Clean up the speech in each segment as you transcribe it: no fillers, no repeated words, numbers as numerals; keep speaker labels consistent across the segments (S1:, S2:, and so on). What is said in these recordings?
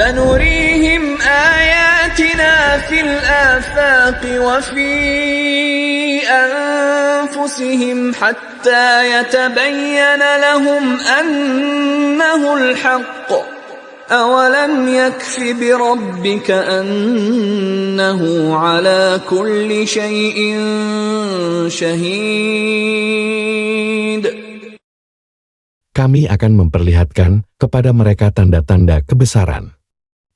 S1: سنريهم آياتنا في الآفاق وفي أنفسهم حتى يتبين لهم أنه الحق أولم يكف بربك أنه على كل شيء شهيد.
S2: Kami akan memperlihatkan kepada mereka tanda-tanda kebesaran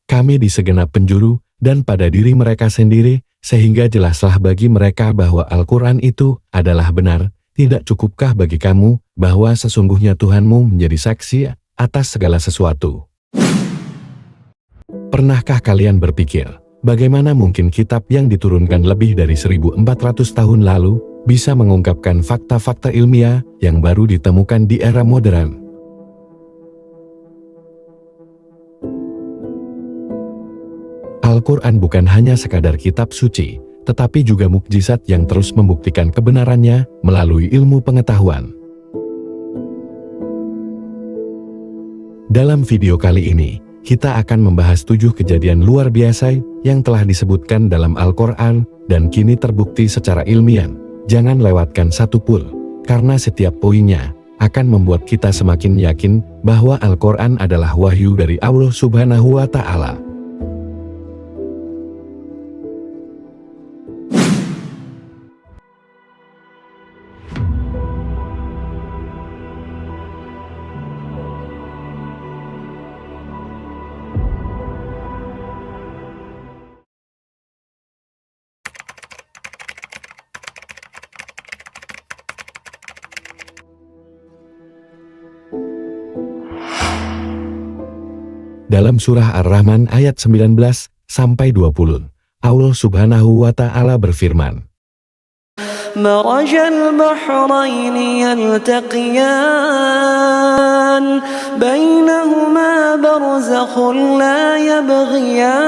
S2: kami di segenap penjuru dan pada diri mereka sendiri, sehingga jelaslah bagi mereka bahwa Al-Quran itu adalah benar. Tidak cukupkah bagi kamu bahwa sesungguhnya Tuhanmu menjadi saksi atas segala sesuatu? Pernahkah kalian berpikir, bagaimana mungkin kitab yang diturunkan lebih dari 1400 tahun lalu bisa mengungkapkan fakta-fakta ilmiah yang baru ditemukan di era modern? Al-Quran bukan hanya sekadar kitab suci, tetapi juga mukjizat yang terus membuktikan kebenarannya melalui ilmu pengetahuan. Dalam video kali ini, kita akan membahas 7 kejadian luar biasa yang telah disebutkan dalam Al-Quran dan kini terbukti secara ilmiah. Jangan lewatkan satu pun, karena setiap poinnya akan membuat kita semakin yakin bahwa Al-Quran adalah wahyu dari Allah Subhanahu wa Ta'ala. Dalam surah Ar-Rahman ayat 19-20, Allah Subhanahu wa Ta'ala berfirman,
S3: Marajal bahraini yaltaqiyan bainahuma barzakhun la yabghiyan.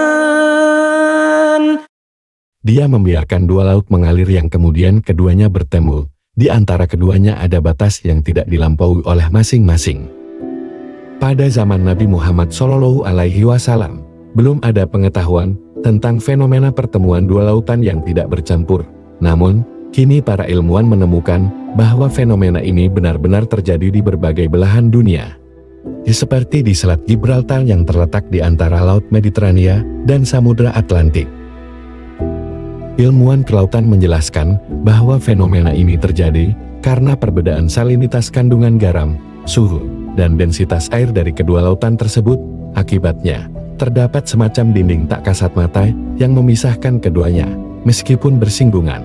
S2: Dia membiarkan dua laut mengalir yang kemudian keduanya bertemu. Di antara keduanya ada batas yang tidak dilampaui oleh masing-masing. Pada zaman Nabi Muhammad SAW, belum ada pengetahuan tentang fenomena pertemuan dua lautan yang tidak bercampur. Namun, kini para ilmuwan menemukan bahwa fenomena ini benar-benar terjadi di berbagai belahan dunia. Seperti di Selat Gibraltar yang terletak di antara Laut Mediterania dan Samudra Atlantik. Ilmuwan kelautan menjelaskan bahwa fenomena ini terjadi karena perbedaan salinitas kandungan garam, suhu, dan densitas air dari kedua lautan tersebut. Akibatnya, terdapat semacam dinding tak kasat mata yang memisahkan keduanya, meskipun bersinggungan.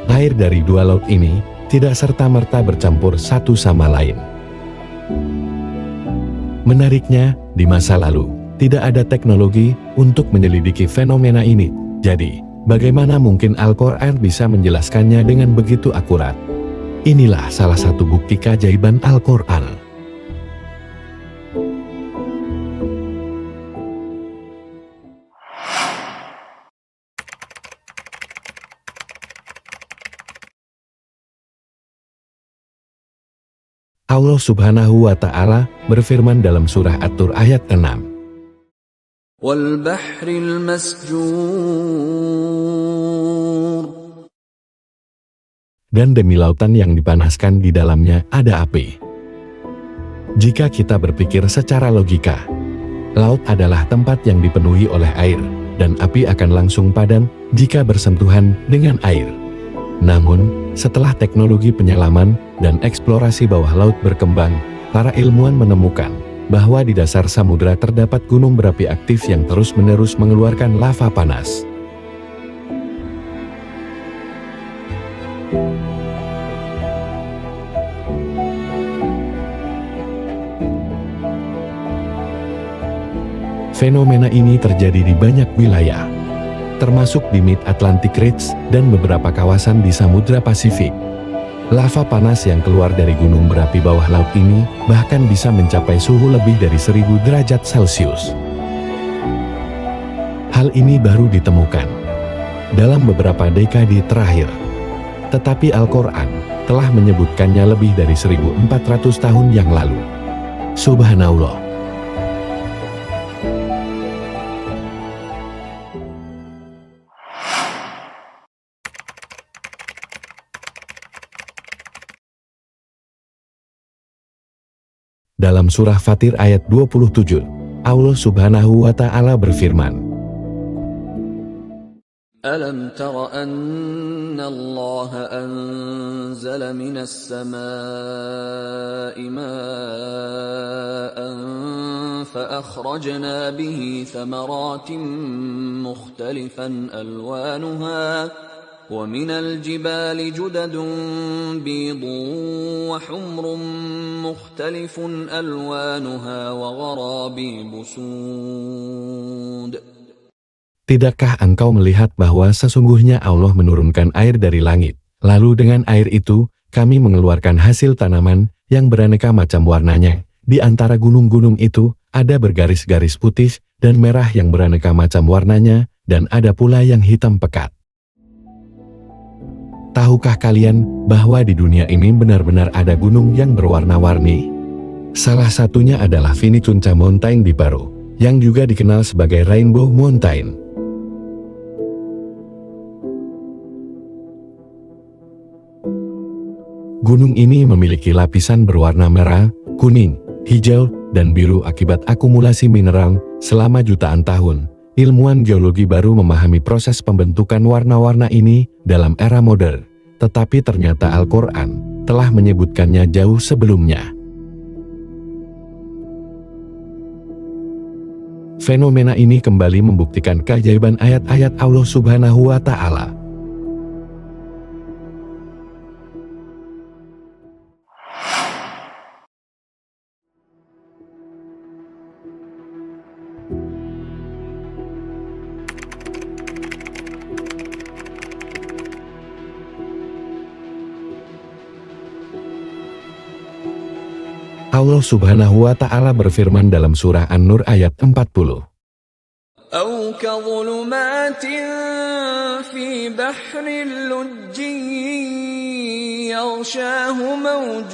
S2: Air dari dua laut ini tidak serta-merta bercampur satu sama lain. Menariknya, di masa lalu, tidak ada teknologi untuk menyelidiki fenomena ini. Jadi, bagaimana mungkin Al-Quran bisa menjelaskannya dengan begitu akurat? Inilah salah satu bukti keajaiban Al-Quran. Allah Subhanahu wa Ta'ala berfirman dalam surah At-Tur ayat 6.
S1: Wal bahril masjur.
S2: Dan demi lautan yang dipanaskan di dalamnya ada api. Jika kita berpikir secara logika, laut adalah tempat yang dipenuhi oleh air, dan api akan langsung padam jika bersentuhan dengan air. Namun, setelah teknologi penyelaman dan eksplorasi bawah laut berkembang, para ilmuwan menemukan bahwa di dasar samudera terdapat gunung berapi aktif yang terus-menerus mengeluarkan lava panas. Fenomena ini terjadi di banyak wilayah, termasuk di Mid-Atlantic Ridge dan beberapa kawasan di Samudra Pasifik. Lava panas yang keluar dari gunung berapi bawah laut ini bahkan bisa mencapai suhu lebih dari 1000 derajat Celcius. Hal ini baru ditemukan dalam beberapa dekade terakhir. Tetapi Al-Quran telah menyebutkannya lebih dari 1400 tahun yang lalu. Subhanallah. Dalam surah Fatir ayat 27, Allah Subhanahu wa Ta'ala berfirman,
S1: ألم تر أن الله أنزل من السماء ماء فأخرجنا به ثمرات مختلفا ألوانها ومن الجبال جدد بيض وحمر مختلف ألوانها وغرابيب سود.
S2: Tidakkah engkau melihat bahwa sesungguhnya Allah menurunkan air dari langit, lalu dengan air itu, kami mengeluarkan hasil tanaman yang beraneka macam warnanya. Di antara gunung-gunung itu, ada bergaris-garis putih dan merah yang beraneka macam warnanya, dan ada pula yang hitam pekat. Tahukah kalian bahwa di dunia ini benar-benar ada gunung yang berwarna-warni? Salah satunya adalah Vinicunca Mountain di Peru, yang juga dikenal sebagai Rainbow Mountain. Gunung ini memiliki lapisan berwarna merah, kuning, hijau, dan biru akibat akumulasi mineral selama jutaan tahun. Ilmuwan geologi baru memahami proses pembentukan warna-warna ini dalam era modern, tetapi ternyata Al-Quran telah menyebutkannya jauh sebelumnya. Fenomena ini kembali membuktikan keajaiban ayat-ayat Allah Subhanahu wa Ta'ala. Allah Subhanahu wa Ta'ala berfirman dalam surah An-Nur ayat 40.
S1: أو كظلمات في بحر لجي يغشاه موج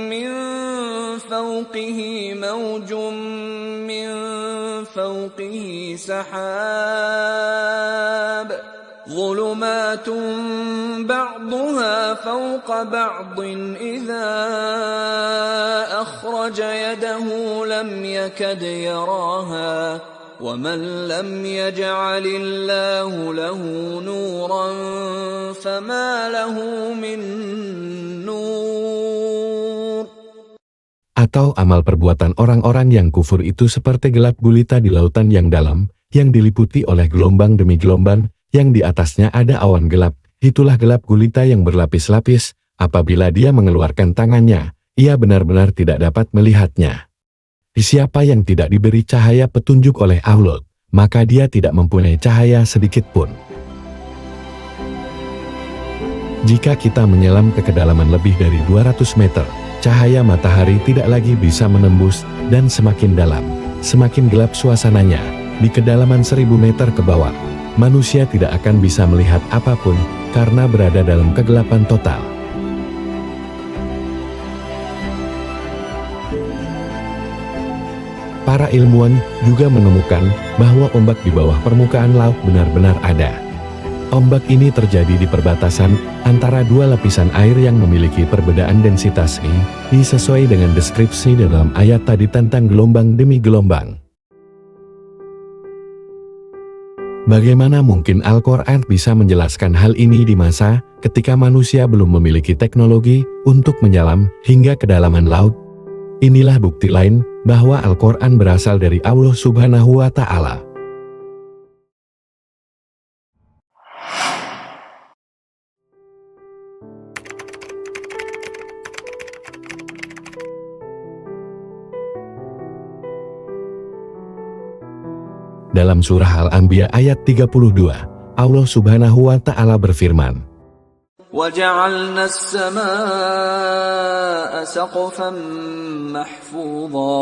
S1: من فوقه موج من فوقه سحاب ظلمات بعضها فوق بعض إذا أخرج يده لم يكد يراها ومن لم يجعل الله له نورا فما له من نور.
S2: Atau amal perbuatan orang-orang yang kufur itu seperti gelap gulita di lautan yang dalam, yang diliputi oleh gelombang demi gelombang, yang di atasnya ada awan gelap. Itulah gelap gulita yang berlapis-lapis. Apabila dia mengeluarkan tangannya, ia benar-benar tidak dapat melihatnya. Siapa yang tidak diberi cahaya petunjuk oleh Allah, maka dia tidak mempunyai cahaya sedikit pun. Jika kita menyelam ke kedalaman lebih dari 200 meter, cahaya matahari tidak lagi bisa menembus, dan semakin dalam, semakin gelap suasananya. Di kedalaman 1000 meter ke bawah, manusia tidak akan bisa melihat apapun, karena berada dalam kegelapan total. Para ilmuwan juga menemukan bahwa ombak di bawah permukaan laut benar-benar ada. Ombak ini terjadi di perbatasan antara dua lapisan air yang memiliki perbedaan densitas I sesuai dengan deskripsi dalam ayat tadi tentang gelombang demi gelombang. Bagaimana mungkin Al-Quran bisa menjelaskan hal ini di masa ketika manusia belum memiliki teknologi untuk menyelam hingga kedalaman laut? Inilah bukti lain bahwa Al-Quran berasal dari Allah Subhanahu wa Ta'ala. Dalam surah Al-Anbiya ayat 32, Allah Subhanahu wa Ta'ala berfirman,
S1: وَجَعَلْنَا السَّمَاءَ سَقْفًا مَحْفُوظًا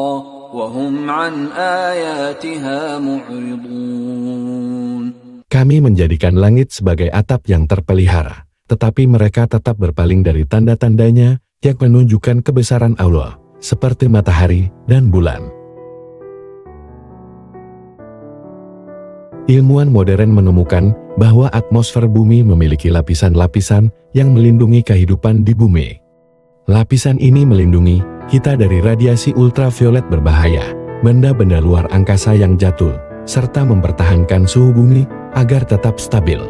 S1: وَهُمْ عَنْ آيَاتِهَا مُعْرِضُونَ.
S2: Kami menjadikan langit sebagai atap yang terpelihara, tetapi mereka tetap berpaling dari tanda-tandanya yang menunjukkan kebesaran Allah, seperti matahari dan bulan. Ilmuwan modern menemukan bahwa atmosfer bumi memiliki lapisan-lapisan yang melindungi kehidupan di bumi. Lapisan ini melindungi kita dari radiasi ultraviolet berbahaya, benda-benda luar angkasa yang jatuh, serta mempertahankan suhu bumi agar tetap stabil.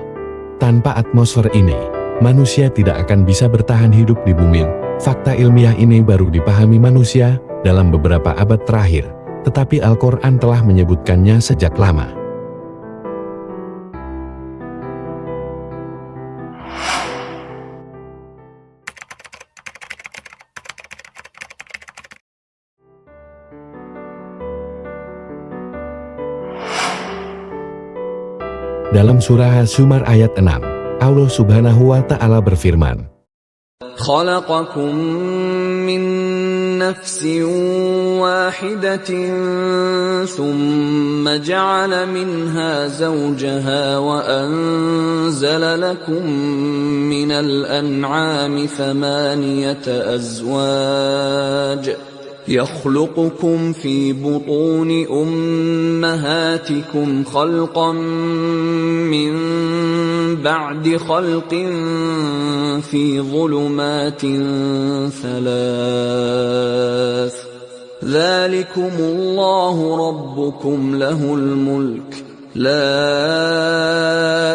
S2: Tanpa atmosfer ini, manusia tidak akan bisa bertahan hidup di bumi. Fakta ilmiah ini baru dipahami manusia dalam beberapa abad terakhir, tetapi Al-Quran telah menyebutkannya sejak lama. Dalam surah Az-Zumar ayat 6, Allah Subhanahu wa Ta'ala berfirman,
S1: خلقكم من نفس واحدة ثم جعل منها زوجها وأنزل لكم من الأنعام 8 أزواج يخلقكم في بطون أمهاتكم خلقا من بعد خلق في ظلمات 3 ذلكم الله ربكم له الملك لا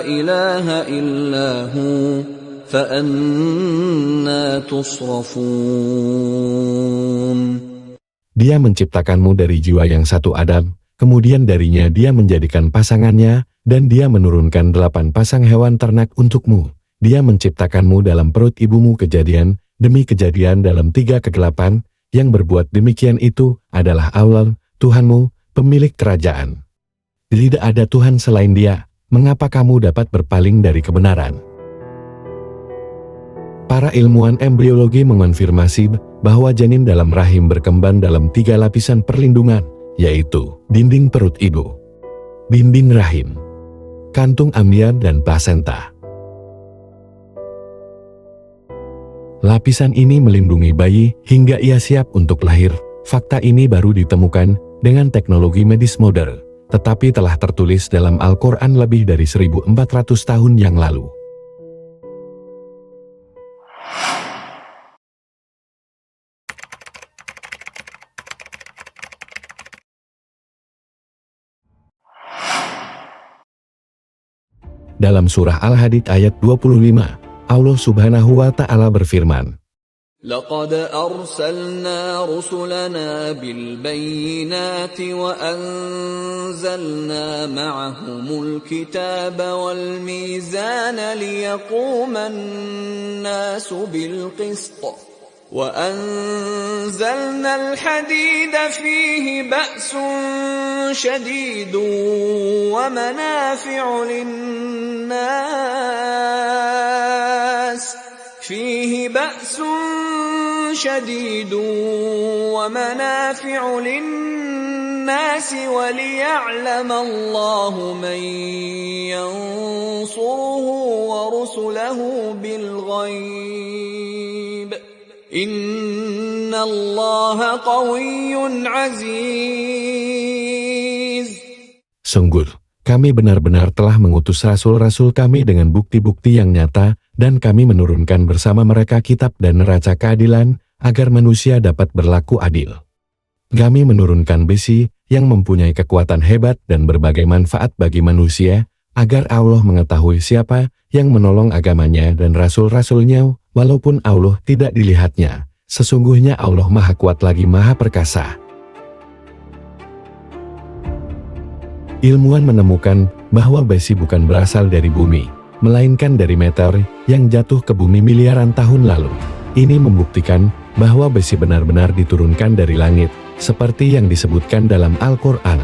S1: إله إلا هو فأنا تصرفون.
S2: Dia menciptakanmu dari jiwa yang satu Adam, kemudian darinya dia menjadikan pasangannya, dan dia menurunkan 8 pasang hewan ternak untukmu. Dia menciptakanmu dalam perut ibumu kejadian, demi kejadian dalam 3 kegelapan, yang berbuat demikian itu adalah Allah, Tuhanmu, pemilik kerajaan. Tidak ada Tuhan selain Dia, mengapa kamu dapat berpaling dari kebenaran? Para ilmuwan embriologi mengonfirmasi bahwa janin dalam rahim berkembang dalam 3 lapisan perlindungan, yaitu dinding perut ibu, dinding rahim, kantung amnion, dan plasenta. Lapisan ini melindungi bayi hingga ia siap untuk lahir. Fakta ini baru ditemukan dengan teknologi medis modern, tetapi telah tertulis dalam Al-Quran lebih dari 1400 tahun yang lalu. Dalam surah Al-Hadid ayat 25, Allah Subhanahu wa Ta'ala berfirman,
S1: لقد أرسلنا رسلنا بالبينات وأنزلنا معهم الكتاب والميزان ليقوم الناس بالقسط وأنزلنا الحديد فيه بأس شديد ومنافع للناس وليعلم الله من ينصره ورسله بالغيب إن الله قوي عزيز.
S2: Sungguh, kami benar-benar telah mengutus rasul-rasul kami dengan bukti-bukti yang nyata, dan kami menurunkan bersama mereka kitab dan neraca keadilan, agar manusia dapat berlaku adil. Kami menurunkan besi, yang mempunyai kekuatan hebat dan berbagai manfaat bagi manusia, agar Allah mengetahui siapa yang menolong agamanya dan rasul-rasulnya, walaupun Allah tidak dilihatnya. Sesungguhnya Allah Maha Kuat lagi Maha Perkasa. Ilmuwan menemukan bahwa besi bukan berasal dari bumi, melainkan dari meteor yang jatuh ke bumi miliaran tahun lalu. Ini membuktikan bahwa besi benar-benar diturunkan dari langit, seperti yang disebutkan dalam Al-Quran.